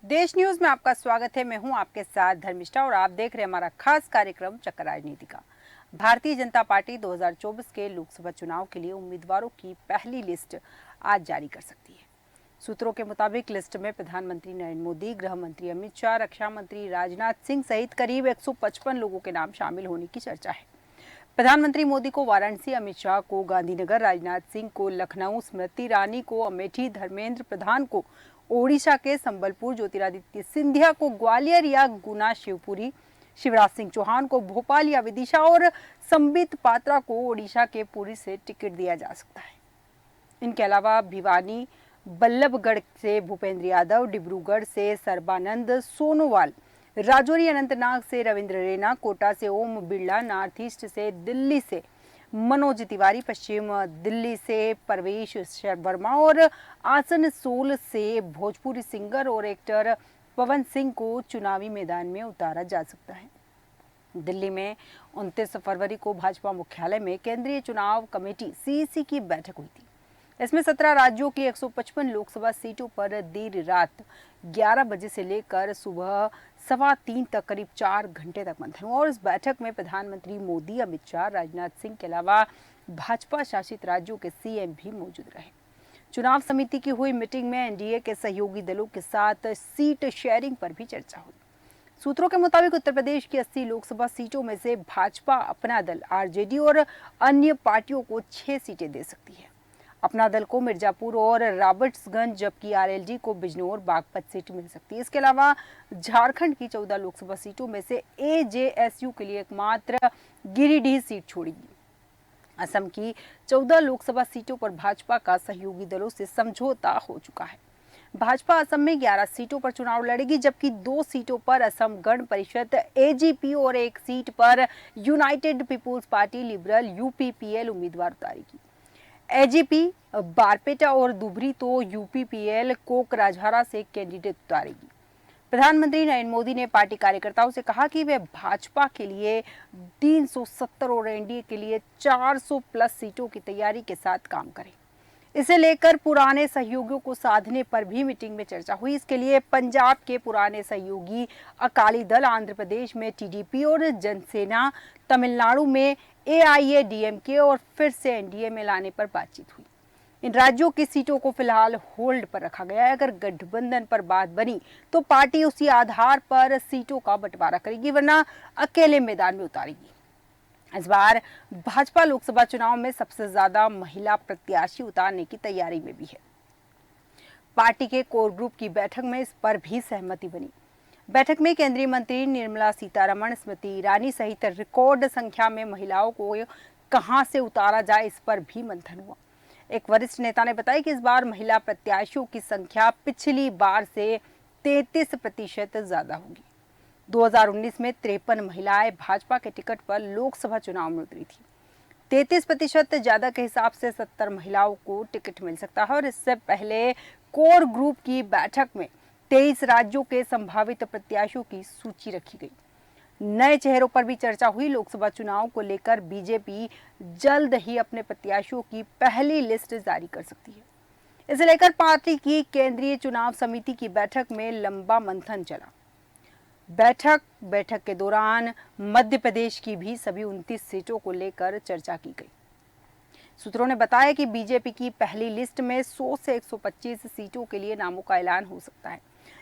देश न्यूज में आपका स्वागत है। मैं हूं आपके साथ धर्मिष्ठा और आप देख रहे हैं हमारा खास कार्यक्रम चक्कर राजनीति का। भारतीय जनता पार्टी 2024 के लोकसभा चुनाव के लिए उम्मीदवारों की पहली लिस्ट आज जारी कर सकती है। सूत्रों के मुताबिक लिस्ट में प्रधानमंत्री नरेंद्र मोदी, गृह मंत्री अमित शाह, रक्षा मंत्री राजनाथ सिंह सहित करीब 155 लोगों के नाम शामिल होने की चर्चा है। प्रधानमंत्री मोदी को वाराणसी, अमित शाह को गांधीनगर, राजनाथ सिंह को लखनऊ, स्मृति ईरानी को अमेठी, धर्मेंद्र प्रधान को ओडिशा के संबलपुर, ज्योतिरादित्य सिंधिया को ग्वालियर या गुना शिवपुरी, शिवराज सिंह चौहान को भोपाल या विदिशा और संबित पात्रा को ओडिशा के पुरी से टिकट दिया जा सकता है। इनके अलावा भिवानी, बल्लभगढ़ से भूपेंद्र यादव, डिब्रूगढ़ से सर्बानंद सोनोवाल, राजौरी अनंतनाग से रविंद्र रैना, कोटा से ओम बिरला, नॉर्थ ईस्ट से दिल्ली से मनोज तिवारी, पश्चिम दिल्ली से परवेश वर्मा और आसनसोल से भोजपुरी सिंगर और एक्टर पवन सिंह को चुनावी मैदान में उतारा जा सकता है। दिल्ली में 29 फरवरी को भाजपा मुख्यालय में केंद्रीय चुनाव कमेटी सीईसी की बैठक हुई थी। इसमें 17 राज्यों की 155 लोकसभा सीटों पर देर रात 11 बजे से लेकर सुबह 3:15 तक करीब 4 घंटे तक मंथन हुआ और इस बैठक में प्रधानमंत्री मोदी, अमित शाह, राजनाथ सिंह के अलावा भाजपा शासित राज्यों के सीएम भी मौजूद रहे। चुनाव समिति की हुई मीटिंग में एनडीए के सहयोगी दलों के साथ सीट शेयरिंग पर भी चर्चा हुई। सूत्रों के मुताबिक उत्तर प्रदेश की 80 लोकसभा सीटों में से भाजपा अपना दल, आरजेडी और अन्य पार्टियों को 6 सीटें दे सकती है। अपना दल को मिर्जापुर और रॉबर्ट्सगंज, जबकि आरएलडी को बिजनौर, बागपत सीट मिल सकती है। इसके अलावा झारखंड की 14 लोकसभा सीटों में से एजेएसयू के लिए एकमात्र गिरिडीह सीट छोड़ेगी। असम की 14 लोकसभा सीटों पर भाजपा का सहयोगी दलों से समझौता हो चुका है। भाजपा असम में 11 सीटों पर चुनाव लड़ेगी, जबकि 2 सीटों पर असम गण परिषद एजीपी और 1 सीट पर United People's Party Liberal UPPL उम्मीदवार उतारेगी। एजीपी बारपेटा और दुबरी तो यूपीपीएल कोकराझारा से कैंडिडेट उतारेगी। प्रधानमंत्री नरेंद्र मोदी ने पार्टी कार्यकर्ताओं से कहा कि वे भाजपा के लिए 370 और एनडीए के लिए 400 प्लस सीटों की तैयारी के साथ काम करें। इसे लेकर पुराने सहयोगियों को साधने पर भी मीटिंग में चर्चा हुई। इसके लिए पंजाब के पुराने सहयोगी अकाली दल, आंध्र प्रदेश में टीडीपी और जनसेना, तमिलनाडु में एआईएडीएमके और फिर से एनडीए में लाने पर बातचीत हुई। इन राज्यों की सीटों को फिलहाल होल्ड पर रखा गया है। अगर गठबंधन पर बात बनी तो पार्टी उसी आधार पर सीटों का बंटवारा करेगी, वरना अकेले मैदान में उतारेगी। इस बार भाजपा लोकसभा चुनाव में सबसे ज्यादा महिला प्रत्याशी उतारने की तैयारी में भी है। पार्टी के कोर ग्रुप की बैठक में इस पर भी सहमति बनी। बैठक में केंद्रीय मंत्री निर्मला सीतारमण, स्मृति ईरानी सहित रिकॉर्ड संख्या में महिलाओं को कहां से उतारा जाए, इस पर भी मंथन हुआ। एक वरिष्ठ नेता ने बताया कि इस बार महिला प्रत्याशियों की संख्या पिछली बार से 33% ज्यादा होगी। 2019 में 53 महिलाएं भाजपा के टिकट पर लोकसभा चुनाव में उतरी थी। 33% ज्यादा के हिसाब से 70 महिलाओं को टिकट मिल सकता है और इससे पहले कोर ग्रुप की बैठक में 23 राज्यों के संभावित प्रत्याशियों की सूची रखी गई। नए चेहरों पर भी चर्चा हुई। लोकसभा चुनाव को लेकर बीजेपी जल्द ही अपने प्रत्याशियों की पहली लिस्ट जारी कर सकती है। इसे लेकर पार्टी की केंद्रीय चुनाव समिति की बैठक में लंबा मंथन चला। बैठक के दौरान मध्य प्रदेश की भी सभी 29 सीटों को लेकर चर्चा की गई। सूत्रों ने बताया कि बीजेपी की पहली लिस्ट में 100 से 125 सीटों के लिए नामों का ऐलान हो सकता है,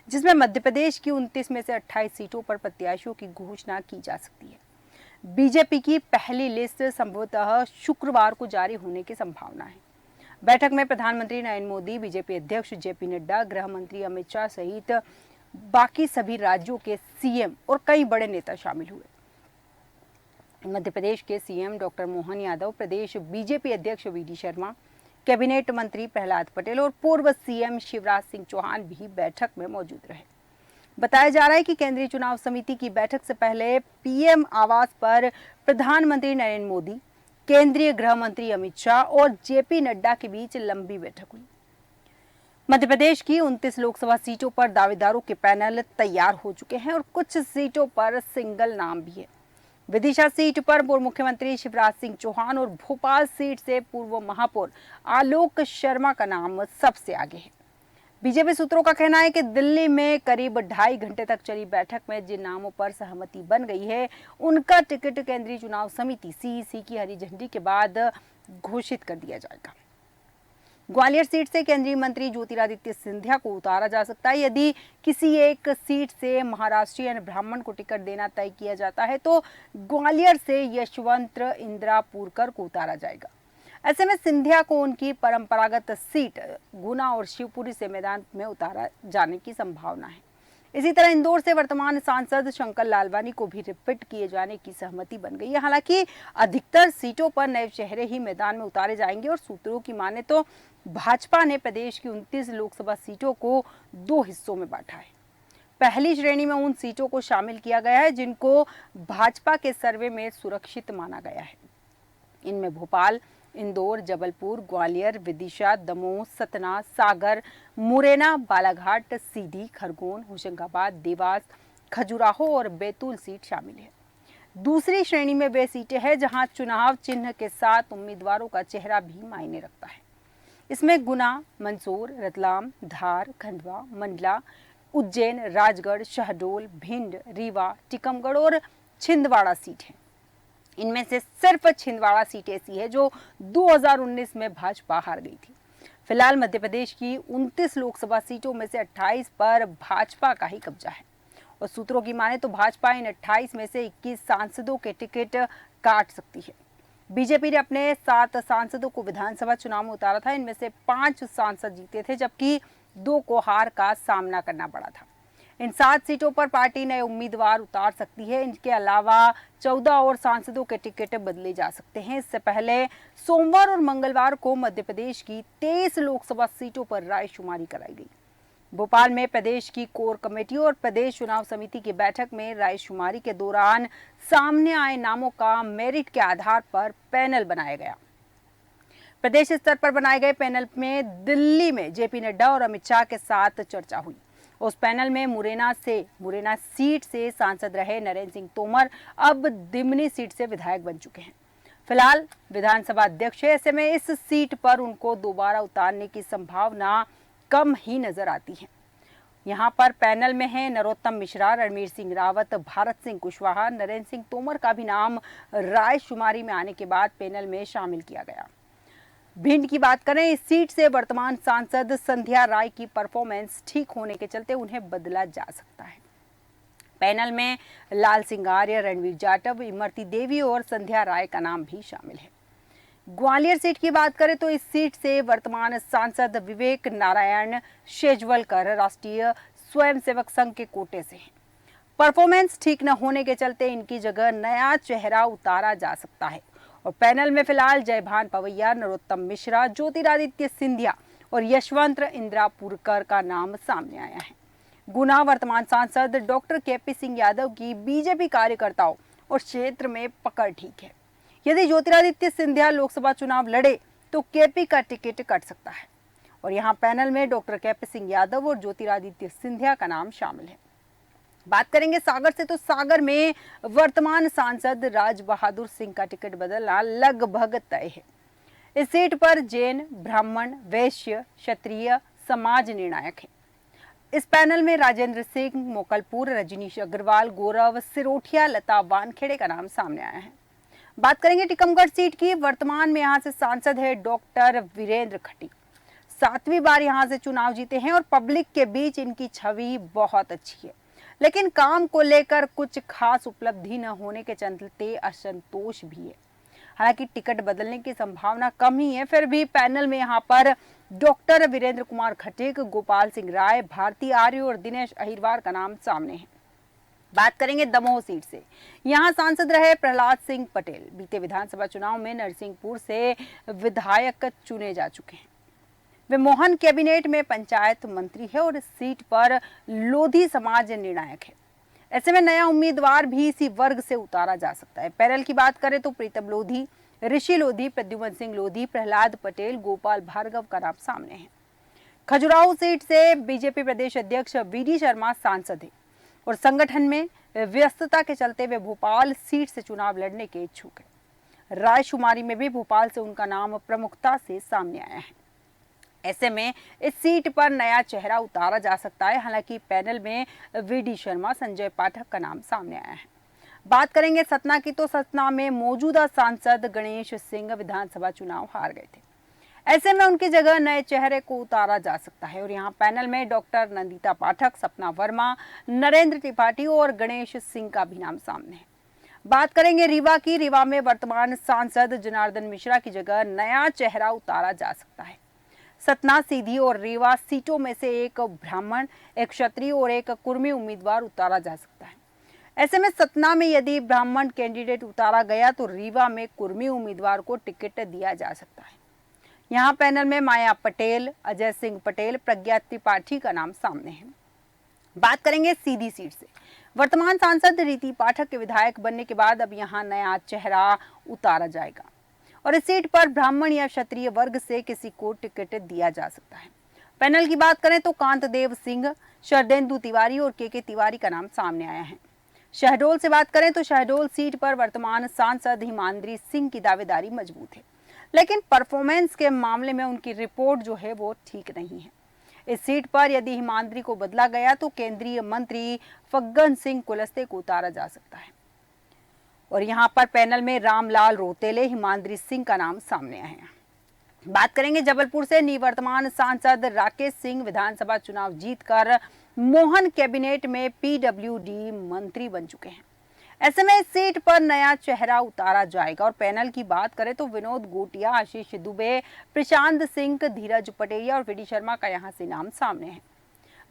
जिसमें मध्य प्रदेश की 29 में से 28 सीटों पर प्रत्याशियों की घोषणा की जा सकती है। बीजेपी की पहली लिस्ट संभवतः शुक्रवार को जारी होने की संभावना है। बैठक में प्रधानमंत्री नरेंद्र मोदी, बीजेपी अध्यक्ष जेपी नड्डा, गृह मंत्री अमित शाह सहित बाकी सभी राज्यों के सीएम और कई बड़े नेता शामिल हुए। मध्य प्रदेश के सीएम डॉक्टर मोहन यादव, प्रदेश बीजेपी अध्यक्ष वीडी शर्मा, कैबिनेट मंत्री प्रहलाद पटेल और पूर्व सीएम शिवराज सिंह चौहान भी बैठक में मौजूद रहे। बताया जा रहा है कि केंद्रीय चुनाव समिति की बैठक से पहले पीएम आवास पर प्रधानमंत्री नरेंद्र मोदी, केंद्रीय गृह मंत्री अमित शाह और जेपी नड्डा के बीच लंबी बैठक हुई। मध्य प्रदेश की 29 लोकसभा सीटों पर दावेदारों के पैनल तैयार हो चुके हैं और कुछ सीटों पर सिंगल नाम भी है। विदिशा सीट पर पूर्व मुख्यमंत्री शिवराज सिंह चौहान और भोपाल सीट से पूर्व महापौर आलोक शर्मा का नाम सबसे आगे है। बीजेपी सूत्रों का कहना है कि दिल्ली में करीब 2.5 घंटे तक चली बैठक में जिन नामों पर सहमति बन गई है, उनका टिकट केंद्रीय चुनाव समिति सीईसी की हरी झंडी के बाद घोषित कर दिया जाएगा। ग्वालियर सीट से केंद्रीय मंत्री ज्योतिरादित्य सिंधिया को उतारा जा सकता है। यदि किसी एक सीट से महाराष्ट्रीयन ब्राह्मण को टिकट देना तय किया जाता है तो ग्वालियर से यशवंत इंद्रापुरकर को उतारा जाएगा। ऐसे में सिंधिया को उनकी परंपरागत सीट गुना और शिवपुरी से मैदान में उतारा जाने की संभावना है। इसी तरह इंदौर से वर्तमान सांसद शंकर लालवानी को भी रिपीट किए जाने की सहमति बन गई है। हालांकि अधिकतर सीटों पर नए चेहरे ही मैदान में उतारे जाएंगे और सूत्रों की माने तो भाजपा ने प्रदेश की 29 लोकसभा सीटों को 2 हिस्सों में बांटा है। पहली श्रेणी में उन सीटों को शामिल किया गया है जिनको भाजपा के सर्वे में सुरक्षित माना गया है। इनमें भोपाल, इंदौर, जबलपुर, ग्वालियर, विदिशा, दमोह, सतना, सागर, मुरैना, बालाघाट, सीधी, खरगोन, होशंगाबाद, देवास, खजुराहो और बैतूल सीट शामिल है। दूसरी श्रेणी में वे सीटें हैं जहां चुनाव चिन्ह के साथ उम्मीदवारों का चेहरा भी मायने रखता है। इसमें गुना, मंदसौर, रतलाम, धार, खंडवा, मंडला, उज्जैन, राजगढ़, शहडोल, भिंड, रीवा, टीकमगढ़ और छिंदवाड़ा सीट है। इनमें से सिर्फ छिंदवाड़ा सीट ऐसी है जो 2019 में भाजपा हार गई थी। फिलहाल मध्य प्रदेश की 29 लोकसभा सीटों में से 28 पर भाजपा का ही कब्जा है और सूत्रों की माने तो भाजपा इन 28 में से 21 सांसदों के टिकट काट सकती है। बीजेपी ने अपने 7 सांसदों को विधानसभा चुनाव में उतारा था। इनमें से 5 सांसद जीते थे जबकि 2 को हार का सामना करना पड़ा था। इन 7 सीटों पर पार्टी नए उम्मीदवार उतार सकती है। इनके अलावा 14 और सांसदों के टिकट बदले जा सकते हैं। इससे पहले सोमवार और मंगलवार को मध्य प्रदेश की 23 लोकसभा सीटों पर रायशुमारी कराई गई। भोपाल में प्रदेश की कोर कमेटी और प्रदेश चुनाव समिति की बैठक में रायशुमारी के दौरान सामने आए नामों का मेरिट के आधार पर पैनल बनाया गया। प्रदेश स्तर पर बनाए गए पैनल में दिल्ली में जेपी नड्डा और अमित शाह के साथ चर्चा हुई। उस पैनल में मुरैना सीट से सांसद रहे नरेंद्र सिंह तोमर अब दिमनी सीट से विधायक बन चुके हैं। फिलहाल विधानसभा अध्यक्ष है, ऐसे में इस सीट पर उनको दोबारा उतारने की संभावना कम ही नजर आती है। यहाँ पर पैनल में है नरोत्तम मिश्रा, रणवीर सिंह रावत, भारत सिंह कुशवाहा, नरेंद्र सिंह तोमर का भी नाम रायशुमारी में आने के बाद पैनल में शामिल किया गया। भिंड की बात करें, इस सीट से वर्तमान सांसद संध्या राय की परफॉर्मेंस ठीक होने के चलते उन्हें बदला जा सकता है। पैनल में लाल सिंह आर्य, रणवीर जाटव, इमरती देवी और संध्या राय का नाम भी शामिल है। ग्वालियर सीट की बात करें तो इस सीट से वर्तमान सांसद विवेक नारायण शेजवलकर राष्ट्रीय स्वयंसेवक संघ के कोटे से हैं। परफॉर्मेंस ठीक न होने के चलते इनकी जगह नया चेहरा उतारा जा सकता है और पैनल में फिलहाल जयभान पवैया, नरोत्तम मिश्रा, ज्योतिरादित्य सिंधिया और यशवंत इंद्रापुरकर का नाम सामने आया है। गुना वर्तमान सांसद डॉक्टर केपी सिंह यादव की बीजेपी कार्यकर्ताओं और क्षेत्र में पकड़ ठीक है। यदि ज्योतिरादित्य सिंधिया लोकसभा चुनाव लड़े तो केपी का टिकट कट सकता है और यहाँ पैनल में डॉक्टर केपी सिंह यादव और ज्योतिरादित्य सिंधिया का नाम शामिल है। बात करेंगे सागर से तो सागर में वर्तमान सांसद राज बहादुर सिंह का टिकट बदलना लगभग तय है। इस सीट पर जैन, ब्राह्मण, वैश्य, क्षत्रिय समाज निर्णायक है। इस पैनल में राजेंद्र सिंह, मोकलपुर, रजनीश अग्रवाल, गौरव सिरोठिया, लता वानखेड़े का नाम सामने आया है। बात करेंगे टीकमगढ़ सीट की, वर्तमान में यहाँ से सांसद है डॉक्टर वीरेंद्र खटी। 7वीं बार यहाँ से चुनाव जीते हैं और पब्लिक के बीच इनकी छवि बहुत अच्छी है, लेकिन काम को लेकर कुछ खास उपलब्धि न होने के चलते असंतोष भी है। हालांकि टिकट बदलने की संभावना कम ही है, फिर भी पैनल में यहाँ पर डॉक्टर वीरेंद्र कुमार खटीक, गोपाल सिंह राय, भारती आर्य और दिनेश अहिरवार का नाम सामने है। बात करेंगे दमोह सीट से, यहाँ सांसद रहे प्रहलाद सिंह पटेल। बीते विधानसभा चुनाव में नरसिंहपुर से विधायक चुने जा चुके हैं। वे मोहन कैबिनेट में पंचायत मंत्री है और इस सीट पर लोधी समाज निर्णायक है। ऐसे में नया उम्मीदवार भी इसी वर्ग से उतारा जा सकता है। पैनल की बात करें तो प्रीतम लोधी, ऋषि लोधी, प्रद्युमन सिंह लोधी, प्रहलाद पटेल, गोपाल भार्गव का नाम सामने है। खजुराहो सीट से बीजेपी प्रदेश अध्यक्ष वीडी शर्मा सांसद है और संगठन में व्यस्तता के चलते वे भोपाल सीट से चुनाव लड़ने के इच्छुक है। रायशुमारी में भी भोपाल से उनका नाम प्रमुखता से सामने आया है। ऐसे में इस सीट पर नया चेहरा उतारा जा सकता है। हालांकि पैनल में वीडी शर्मा, संजय पाठक का नाम सामने आया है। बात करेंगे सतना की, तो सतना में मौजूदा सांसद गणेश सिंह विधानसभा चुनाव हार गए थे। ऐसे में उनकी जगह नए चेहरे को उतारा जा सकता है और यहाँ पैनल में डॉक्टर नंदिता पाठक, सपना वर्मा, नरेंद्र त्रिपाठी और गणेश सिंह का भी नाम सामने है। बात करेंगे रीवा की। रीवा में वर्तमान सांसद जनार्दन मिश्रा की जगह नया चेहरा उतारा जा सकता है। सतना, सीधी और रीवा सीटों में से एक ब्राह्मण, एक क्षत्रिय और एक कुर्मी उम्मीदवार उतारा जा सकता है। ऐसे में सतना में यदि ब्राह्मण कैंडिडेट उतारा गया तो रीवा में कुर्मी उम्मीदवार को टिकट दिया जा सकता है। यहाँ पैनल में माया पटेल, अजय सिंह पटेल, प्रज्ञा त्रिपाठी का नाम सामने है। बात करेंगे सीधी सीट से। वर्तमान सांसद रीति पाठक के विधायक बनने के बाद अब यहाँ नया चेहरा उतारा जाएगा और इस सीट पर ब्राह्मण या क्षत्रिय वर्ग से किसी को टिकट दिया जा सकता है। पैनल की बात करें तो कांतदेव सिंह, शरदेंदु तिवारी और के तिवारी का नाम सामने आया है। शहडोल से बात करें तो शहडोल सीट पर वर्तमान सांसद हिमाद्री सिंह की दावेदारी मजबूत है, लेकिन परफॉर्मेंस के मामले में उनकी रिपोर्ट जो है वो ठीक नहीं है। इस सीट पर यदि हिमाद्री को बदला गया तो केंद्रीय मंत्री फग्गन सिंह कुलस्ते को उतारा जा सकता है और यहाँ पर पैनल में रामलाल रोतेले, हिमाद्री सिंह का नाम सामने आया है। बात करेंगे जबलपुर से। निवर्तमान सांसद राकेश सिंह विधानसभा चुनाव जीतकर मोहन कैबिनेट में पीडब्ल्यूडी मंत्री बन चुके हैं। ऐसे में इस सीट पर नया चेहरा उतारा जाएगा और पैनल की बात करें तो विनोद गोटिया, आशीष दुबे, प्रशांत सिंह, धीरज पटेरिया और वीडी शर्मा का यहां से नाम सामने है।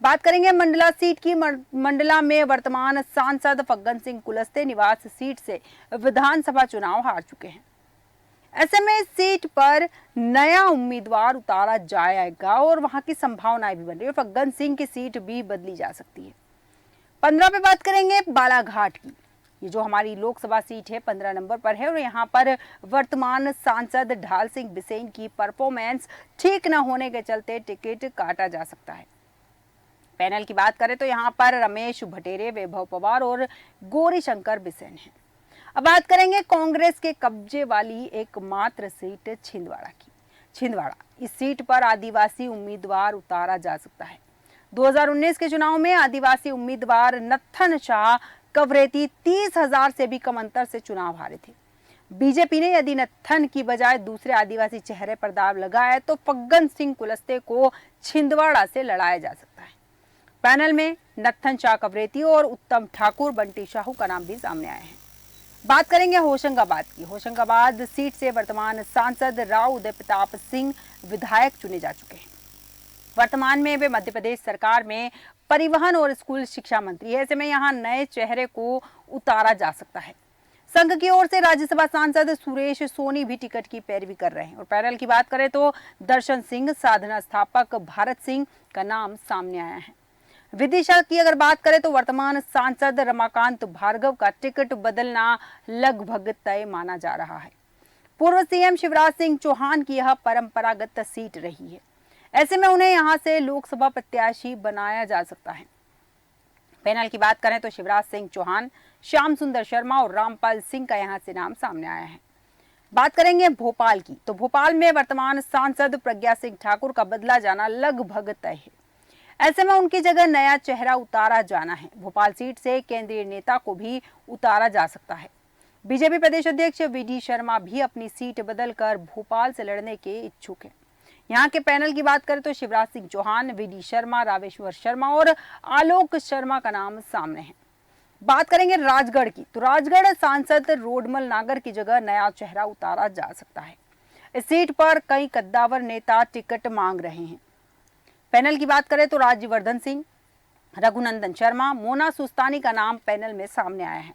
बात करेंगे मंडला सीट की। मंडला में वर्तमान सांसद फग्गन सिंह कुलस्ते निवास सीट से विधानसभा चुनाव हार चुके हैं। ऐसे में इस सीट पर नया उम्मीदवार उतारा जाएगा और वहां की संभावनाएं भी बन रही है। फग्गन सिंह की सीट भी बदली जा सकती है। 15 पे बात करेंगे बालाघाट की। ये जो हमारी लोकसभा सीट है 15 नंबर पर है और यहाँ पर वर्तमान सांसद ढाल सिंह बिसेन की परफॉर्मेंस ठीक न होने के चलते टिकट काटा जा सकता है। पैनल की बात करें तो यहाँ पर रमेश भटेरे, वैभव पवार और गौरी शंकर बिसेन है। अब बात करेंगे कांग्रेस के कब्जे वाली एकमात्र सीट छिंदवाड़ा की। छिंदवाड़ा, इस सीट पर आदिवासी उम्मीदवार उतारा जा सकता है। 2019 के चुनाव में आदिवासी उम्मीदवार नत्थन शाह कवरेती 30,000 से भी कम अंतर से चुनाव हारे थे। बीजेपी ने यदि नत्थन की बजाय दूसरे आदिवासी चेहरे पर दाव लगाया तो फग्गन सिंह कुलस्ते को छिंदवाड़ा से लड़ाया जा सकता है। पैनल में नत्थन शाह कवरेती और उत्तम ठाकुर, बंटी शाहू का नाम भी सामने आए हैं। बात करेंगे होशंगाबाद की। होशंगाबाद सीट से वर्तमान सांसद राव उदय प्रताप सिंह विधायक चुने जा चुके हैं। वर्तमान में वे मध्य प्रदेश सरकार में परिवहन और स्कूल शिक्षा मंत्री है। ऐसे में यहाँ नए चेहरे को उतारा जा सकता है। संघ की ओर से राज्यसभा सांसद सुरेश सोनी भी टिकट की पैरवी कर रहे हैं और पैनल की बात करें तो दर्शन सिंह, साधना स्थापक भारत सिंह का नाम सामने आया है। विदिशा की अगर बात करें तो वर्तमान सांसद रमाकांत भार्गव का टिकट बदलना लगभग तय माना जा रहा है। पूर्व सीएम शिवराज सिंह चौहान की यह परंपरागत सीट रही है। ऐसे में उन्हें यहां से लोकसभा प्रत्याशी बनाया जा सकता है। पैनल की बात करें तो शिवराज सिंह चौहान, श्याम सुंदर शर्मा और रामपाल सिंह का यहां से नाम सामने आया है। बात करेंगे भोपाल की, तो भोपाल में वर्तमान सांसद प्रज्ञा सिंह ठाकुर का बदला जाना लगभग तय है। ऐसे में उनकी जगह नया चेहरा उतारा जाना है। भोपाल सीट से केंद्रीय नेता को भी उतारा जा सकता है। बीजेपी प्रदेश अध्यक्ष वीडी शर्मा भी अपनी सीट बदलकर भोपाल से लड़ने के इच्छुक हैं। यहाँ के पैनल की बात करें तो शिवराज सिंह चौहान, वीडी शर्मा, रावेश्वर शर्मा और आलोक शर्मा का नाम सामने है। बात करेंगे राजगढ़ की, तो राजगढ़ सांसद रोडमल नागर की जगह नया चेहरा उतारा जा सकता है। इस सीट पर कई कद्दावर नेता टिकट मांग रहे हैं। पैनल की बात करें तो राज्यवर्धन सिंह, रघुनंदन शर्मा, मोना सुस्तानी का नाम पैनल में सामने आया है।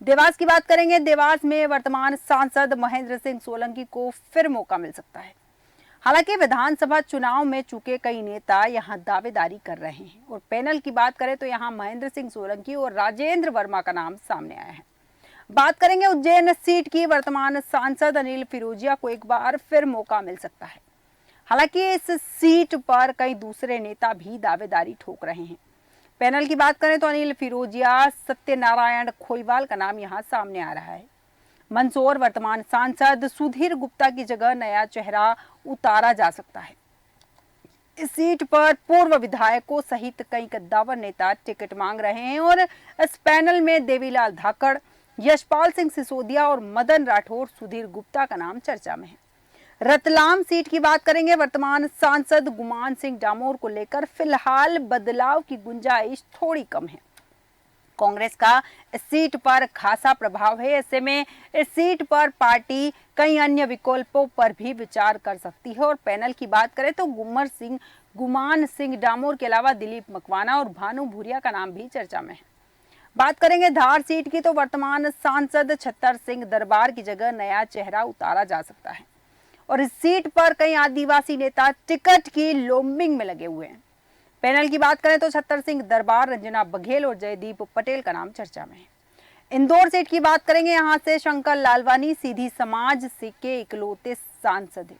देवास की बात करेंगे, देवास में वर्तमान सांसद महेंद्र सिंह सोलंकी को फिर मौका मिल सकता है। हालांकि विधानसभा चुनाव में चुके कई नेता यहां दावेदारी कर रहे हैं और पैनल की बात करें तो यहां महेंद्र सिंह सोलंकी और राजेंद्र वर्मा का नाम सामने आया है। बात करेंगे उज्जैन सीट की, वर्तमान सांसद अनिल फिरोजिया को एक बार फिर मौका मिल सकता है। हालांकि इस सीट पर कई दूसरे नेता भी दावेदारी ठोक रहे हैं। पैनल की बात करें तो अनिल फिरोजिया, सत्यनारायण खोईवाल का नाम यहां सामने आ रहा है। मंदसौर वर्तमान सांसद सुधीर गुप्ता की जगह नया चेहरा उतारा जा सकता है। इस सीट पर पूर्व विधायकों सहित कई कद्दावर नेता टिकट मांग रहे हैं और इस पैनल में देवीलाल धाकड़, यशपाल सिंह सिसोदिया और मदन राठौर, सुधीर गुप्ता का नाम चर्चा में है। रतलाम सीट की बात करेंगे। वर्तमान सांसद गुमान सिंह डामोर को लेकर फिलहाल बदलाव की गुंजाइश थोड़ी कम है। कांग्रेस का इस सीट पर खासा प्रभाव है। ऐसे में इस सीट पर पार्टी कई अन्य विकल्पों पर भी विचार कर सकती है। और पैनल की बात करें तो गुमान सिंह डामोर के अलावा दिलीप मकवाना और भानु भूरिया का नाम भी चर्चा में है। बात करेंगे धार सीट की तो वर्तमान सांसद छत्तर सिंह दरबार की जगह नया चेहरा उतारा जा सकता है और इस सीट पर कई आदिवासी नेता टिकट की लोम्बिंग में लगे हुए हैं। पैनल की बात करें तो छत्तर सिंह दरबार, रंजना बघेल और जयदीप पटेल का नाम चर्चा में है। इंदौर सीट की बात करेंगे। यहां से शंकर लालवानी सीधी समाज से के इकलौते सांसद हैं।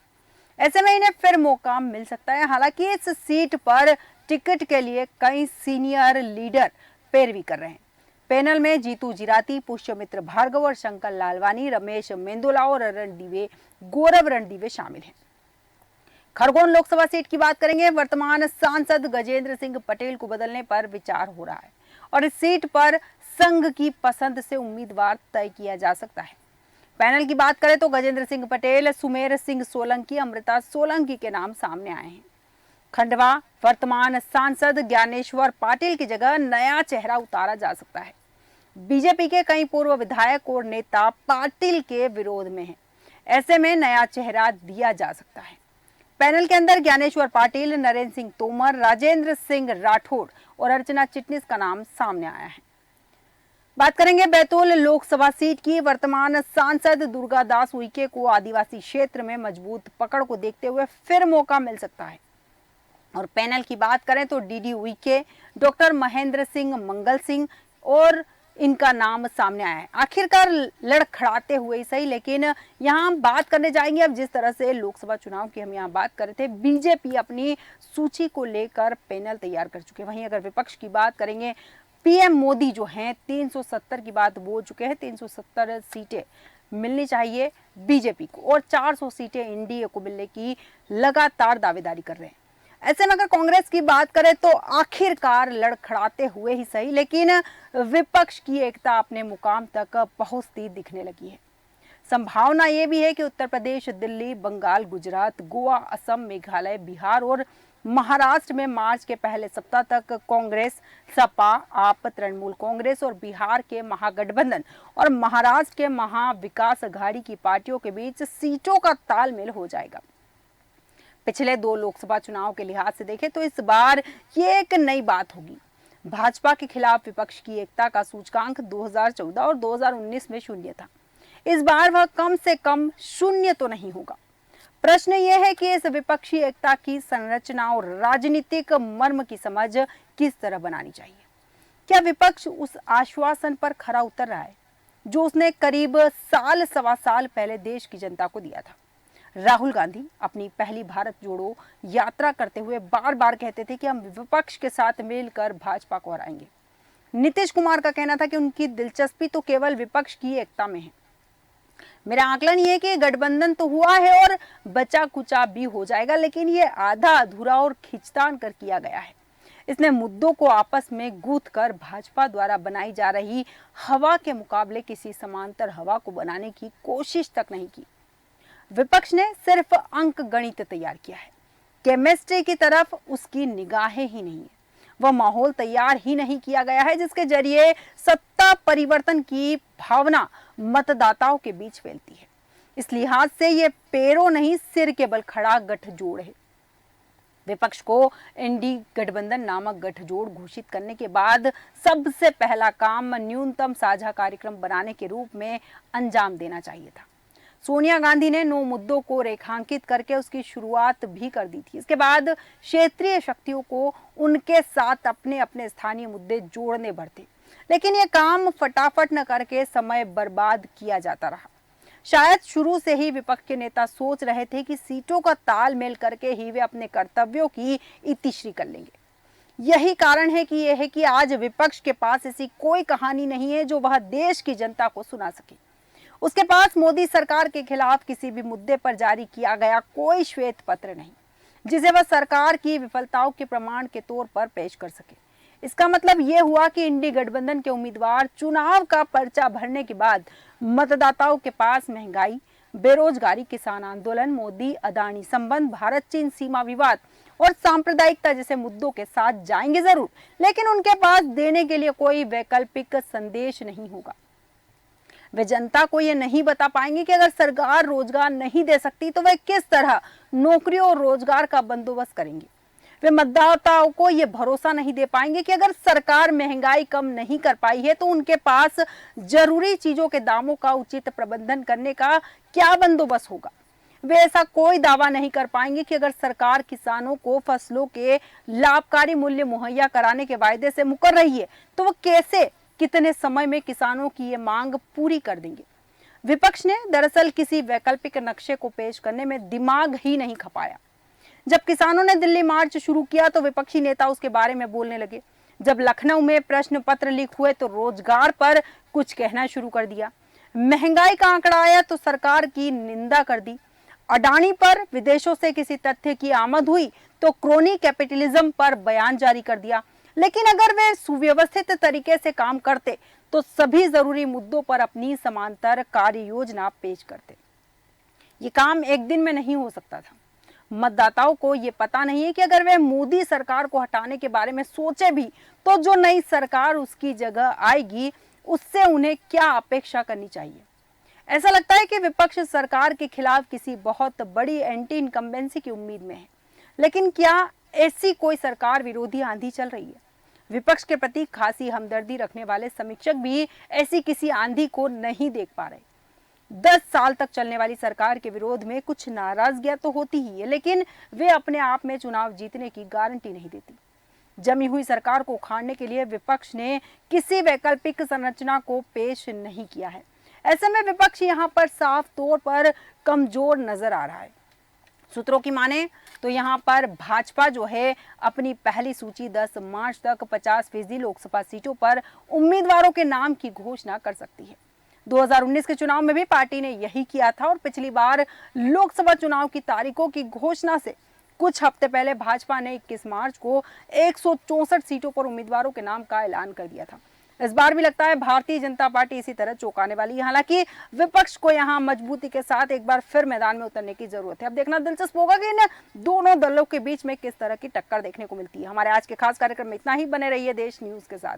ऐसे में इन्हें फिर मौका मिल सकता है। हालांकि इस सीट पर टिकट के लिए कई सीनियर लीडर पैरवी कर रहे हैं। पैनल में जीतू जिराती, पुष्यमित्र भार्गव और शंकर लालवानी, रमेश मेंदोला और गौरव रणदीवे शामिल हैं। खरगोन लोकसभा सीट की बात करेंगे। वर्तमान सांसद गजेंद्र सिंह पटेल को बदलने पर विचार हो रहा है और इस सीट पर संघ की पसंद से उम्मीदवार तय किया जा सकता है। पैनल की बात करें तो गजेंद्र सिंह पटेल, सुमेर सिंह सोलंकी, अमृता सोलंकी के नाम सामने आए हैं। खंडवा वर्तमान सांसद ज्ञानेश्वर पाटिल की जगह नया चेहरा उतारा जा सकता है। बीजेपी के कई पूर्व विधायक और नेता पाटिल के विरोध में हैं। ऐसे में नया चेहरा दिया जा सकता है। पैनल के अंदर ज्ञानेश्वर पाटिल, नरेंद्र सिंह तोमर, राजेंद्र सिंह राठौड़ और अर्चना चिटनिस का नाम सामने आया है। बात करेंगे बैतूल लोकसभा सीट की। वर्तमान सांसद दुर्गादास उइके को आदिवासी क्षेत्र में मजबूत पकड़ को देखते हुए फिर मौका मिल सकता है और पैनल की बात करें तो डीडी उइके, डॉक्टर महेंद्र सिंह मंगल सिंह और इनका नाम सामने आया है। आखिरकार लड़खड़ाते हुए ही सही, लेकिन यहाँ हम बात करने जाएंगे अब जिस तरह से लोकसभा चुनाव की हम यहाँ बात कर रहे थे, बीजेपी अपनी सूची को लेकर पैनल तैयार कर चुके हैं। वहीं अगर विपक्ष की बात करेंगे, पीएम मोदी जो हैं 370 की बात बोल चुके हैं। 370 सीटें मिलनी चाहिए बीजेपी को और 400 सीटें एनडीए को मिलने की लगातार दावेदारी कर रहे हैं। ऐसे में अगर कांग्रेस की बात करें तो आखिरकार लड़खड़ाते हुए ही सही, लेकिन विपक्ष की एकता अपने मुकाम तक पहुंचती दिखने लगी है। संभावना ये भी है कि उत्तर प्रदेश, दिल्ली, बंगाल, गुजरात, गोवा, असम, मेघालय, बिहार और महाराष्ट्र में मार्च के पहले सप्ताह तक कांग्रेस, सपा, आप, तृणमूल कांग्रेस और बिहार के महागठबंधन और महाराष्ट्र के महाविकास अघाड़ी की पार्टियों के बीच सीटों का तालमेल हो जाएगा। पिछले 2 लोकसभा चुनाव के लिहाज से देखें तो इस बार ये एक नई बात होगी। भाजपा के खिलाफ विपक्ष की एकता का सूचकांक 2014 और 2019 में 0 था। इस बार वह कम से कम 0 तो नहीं होगा। प्रश्न यह है कि इस विपक्षी एकता की संरचना और राजनीतिक मर्म की समझ किस तरह बनानी चाहिए। क्या विपक्ष उस आश्वासन पर खरा उतर रहा है जो उसने करीब साल सवा साल पहले देश की जनता को दिया था? राहुल गांधी अपनी पहली भारत जोड़ो यात्रा करते हुए बार बार कहते थे कि हम विपक्ष के साथ मिलकर भाजपा को हराएंगे। नीतीश कुमार का कहना था कि उनकी दिलचस्पी तो केवल विपक्ष की एकता में है। मेरा आकलन ये है कि गठबंधन तो हुआ है और बचा कुचा भी हो जाएगा, लेकिन ये आधा अधूरा और खींचतान कर किया गया है। इसने मुद्दों को आपस में गूंथ कर भाजपा द्वारा बनाई जा रही हवा के मुकाबले किसी समांतर हवा को बनाने की कोशिश तक नहीं की। विपक्ष ने सिर्फ अंक गणित तैयार किया है, केमिस्ट्री की तरफ उसकी निगाहें ही नहीं है। वह माहौल तैयार ही नहीं किया गया है जिसके जरिए सत्ता परिवर्तन की भावना मतदाताओं के बीच फैलती है। इस लिहाज से ये पैरों नहीं सिर के बल खड़ा गठजोड़ है। विपक्ष को इंडी गठबंधन नामक गठजोड़ घोषित करने के बाद सबसे पहला काम न्यूनतम साझा कार्यक्रम बनाने के रूप में अंजाम देना चाहिए था। सोनिया गांधी ने 9 मुद्दों को रेखांकित करके उसकी शुरुआत भी कर दी थी। इसके बाद क्षेत्रीय शक्तियों को उनके साथ अपने अपने स्थानीय मुद्दे जोड़ने पड़ते, लेकिन ये काम फटाफट न करके समय बर्बाद किया जाता रहा। शायद शुरू से ही विपक्ष के नेता सोच रहे थे कि सीटों का तालमेल करके ही वे अपने कर्तव्यों की इतिश्री कर लेंगे। यही कारण है कि आज विपक्ष के पास ऐसी कोई कहानी नहीं है जो वह देश की जनता को सुना सके। उसके पास मोदी सरकार के खिलाफ किसी भी मुद्दे पर जारी किया गया कोई श्वेत पत्र नहीं। जिसे वह सरकार की विफलताओं के प्रमाण के तौर पर पेश कर सके। इसका मतलब ये हुआ कि इंडी गठबंधन के उम्मीदवार चुनाव का पर्चा भरने के बाद मतदाताओं के पास महंगाई, बेरोजगारी, किसान आंदोलन, मोदी अदानी संबंध, भारत चीन सीमा विवाद और सांप्रदायिकता जैसे मुद्दों के साथ जाएंगे जरूर, लेकिन उनके पास देने के लिए कोई वैकल्पिक संदेश नहीं होगा। वे जनता को ये नहीं बता पाएंगे कि अगर सरकार रोजगार नहीं दे सकती तो वे किस तरह नौकरियों और रोजगार का बंदोबस्त करेंगे। वे मतदाताओं को ये भरोसा नहीं दे पाएंगे कि अगर सरकार महंगाई कम नहीं कर पाई है तो उनके पास जरूरी चीजों के दामों का उचित प्रबंधन करने का क्या बंदोबस्त होगा। वे ऐसा कोई दावा नहीं कर पाएंगे कि अगर सरकार किसानों को फसलों के लाभकारी मूल्य मुहैया कराने के वायदे से मुकर रही है तो वो कैसे, कितने समय में किसानों की ये मांग पूरी कर देंगे। विपक्ष ने दरअसल किसी वैकल्पिक नक्शे को पेश करने में दिमाग ही नहीं खपाया। जब किसानों ने दिल्ली मार्च शुरू किया तो विपक्षी नेता उसके बारे में बोलने लगे। जब लखनऊ में प्रश्न पत्र लीक हुए तो रोजगार पर कुछ कहना शुरू कर दिया। महंगाई का आंकड़ा आया तो सरकार की निंदा कर दी। अडानी पर विदेशों से किसी तथ्य की आमद हुई तो क्रोनी कैपिटलिज्म पर बयान जारी कर दिया। लेकिन अगर वे सुव्यवस्थित तरीके से काम करते तो सभी जरूरी मुद्दों पर अपनी समांतर कार्य योजना पेश करते। ये काम एक दिन में नहीं हो सकता था। मतदाताओं को ये पता नहीं है कि अगर वे मोदी सरकार को हटाने के बारे में सोचे भी तो जो नई सरकार उसकी जगह आएगी उससे उन्हें क्या अपेक्षा करनी चाहिए। ऐसा लगता है कि विपक्ष सरकार के खिलाफ किसी बहुत बड़ी एंटी इनकम्बेंसी की उम्मीद में है। लेकिन क्या ऐसी कोई सरकार विरोधी आंधी चल रही है? विपक्ष के प्रति खासी हमदर्दी रखने वाले समीक्षक भी ऐसी किसी आंधी को नहीं देख पा रहे। 10 साल तक चलने वाली सरकार के विरोध में कुछ नाराजगियां तो होती ही है, लेकिन वे अपने आप में चुनाव जीतने की गारंटी नहीं देती। जमी हुई सरकार को उखाड़ने के लिए विपक्ष ने किसी वैकल्पिक संरचना को पेश नहीं किया है। ऐसे में विपक्ष यहाँ पर साफ तौर पर कमजोर नजर आ रहा है। सूत्रों की माने तो यहाँ पर भाजपा जो है अपनी पहली सूची 10 मार्च तक 50% लोकसभा सीटों पर उम्मीदवारों के नाम की घोषणा कर सकती है। 2019 के चुनाव में भी पार्टी ने यही किया था और पिछली बार लोकसभा चुनाव की तारीखों की घोषणा से कुछ हफ्ते पहले भाजपा ने 21 मार्च को 164 सीटों पर उम्मीदवारों के नाम का ऐलान कर दिया था। इस बार भी लगता है भारतीय जनता पार्टी इसी तरह चौंकाने वाली है। हालांकि विपक्ष को यहां मजबूती के साथ एक बार फिर मैदान में उतरने की जरूरत है। अब देखना दिलचस्प होगा कि इन दोनों दलों के बीच में किस तरह की टक्कर देखने को मिलती है। हमारे आज के खास कार्यक्रम में इतना ही। बने रहिए देश न्यूज के साथ।